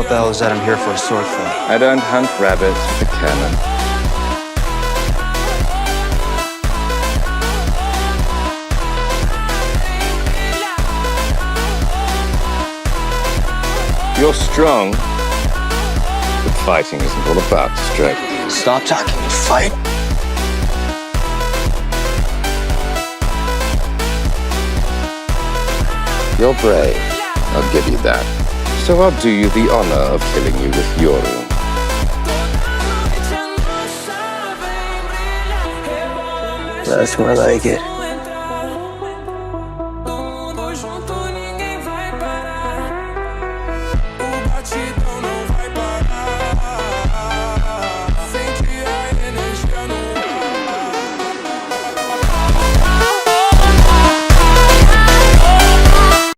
What the hell is that I'm here for a sword for? I don't hunt rabbits with a cannon. You're strong, but fighting isn't all about strength. Stop talking and fight. You're brave, I'll give you that. So I'll do you the honor of killing you with Yoru. That's more like it.